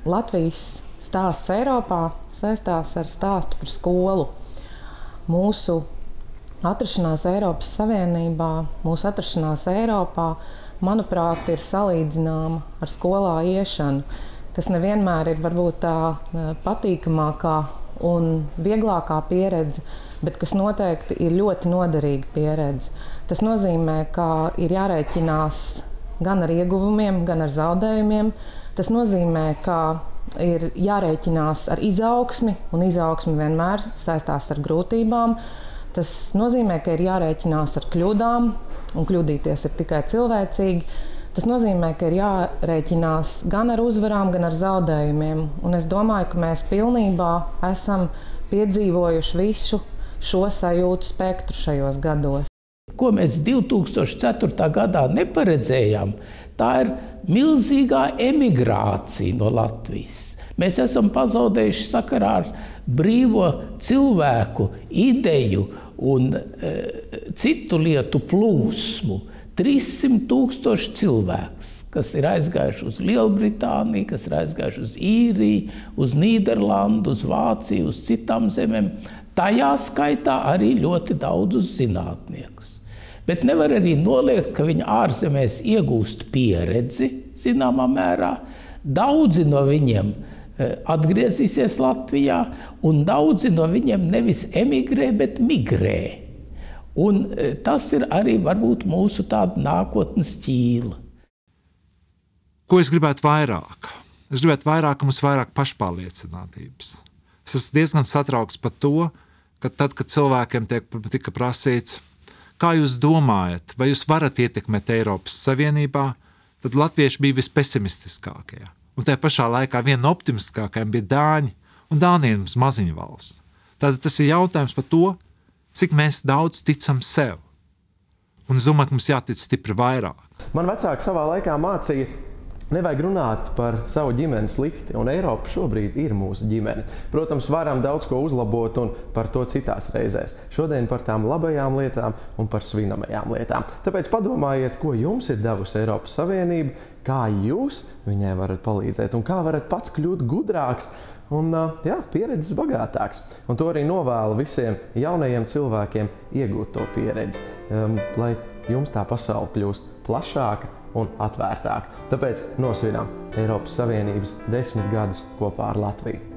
Latvijas stāsts Eiropā saistās ar stāstu par skolu. Mūsu atrašanās Eiropas Savienībā, mūsu atrašanās Eiropā, manuprāt, ir salīdzināma ar skolā iešanu, kas nevienmēr ir varbūt tā patīkamākā un vieglākā pieredze, bet kas noteikti ir ļoti noderīga pieredze. Tas nozīmē, ka ir jārēķinās gan ar ieguvumiem, gan ar zaudējumiem. Tas nozīmē, ka ir jārēķinās ar izaugsmi, un izaugsmi vienmēr saistās ar grūtībām. Tas nozīmē, ka ir jārēķinās ar kļūdām, un kļūdīties ir tikai cilvēcīgi. Tas nozīmē, ka ir jārēķinās gan ar uzvarām, gan ar zaudējumiem. Un es domāju, ka mēs pilnībā esam piedzīvojuši visu šo sajūtu spektru šajos gados. Ko mēs 2004. gadā neparedzējām, tā ir milzīgā emigrācija no Latvijas. Mēs esam pazaudējuši sakarā ar brīvo cilvēku, ideju un citu lietu plūsmu 300,000 cilvēks, kas ir aizgājuši uz Lielbritāniju, kas ir aizgājuši uz Īriju, uz Nīderlandu, uz Vāciju, uz citām zemēm. Tajā skaitā arī ļoti daudzus zinātniekus. Bet nevar arī noliegt, ka viņi ārzemēs iegūst pieredzi, zināmā mērā. Daudzi no viņiem atgriezīsies Latvijā, un daudzi no viņiem nevis emigrē, bet migrē. Un tas ir arī varbūt mūsu tāda nākotnes ķīla. Ko es gribētu vairāk? Es gribētu vairāk, ka mums vairāk pašpārliecinātības. Es esmu diezgan satraukts par to, ka tad, kad cilvēkiem tika prasīts, kā jūs domājat, vai jūs varat ietekmēt Eiropas Savienībā, tad latvieši bija vispesimistiskākie. Un tajā pašā laikā viena no optimistiskākajiem bija Dāņi, un Dānija ir mums maziņa valsts. Tātad tas ir jautājums par to, cik mēs daudz ticam sev. Un es domāju, ka mums jātic stipri vairāk. Man vecāki savā laikā mācīja, nevajag runāt par savu ģimenes likti, un Eiropa šobrīd ir mūsu ģimene. Protams, varam daudz ko uzlabot un par to citās reizēs. Šodien par tām labajām lietām un par svinamajām lietām. Tāpēc padomājiet, ko jums ir devusi Eiropas Savienība, kā jūs viņai varat palīdzēt un kā varat pats kļūt gudrāks un pieredzes bagātāks. Un to arī novēlu visiem jaunajiem cilvēkiem iegūt to pieredzi, lai jums tā pasaule kļūst plašāka un atvērtāka. Tāpēc nosvinām Eiropas Savienības 10 gadus kopā ar Latviju.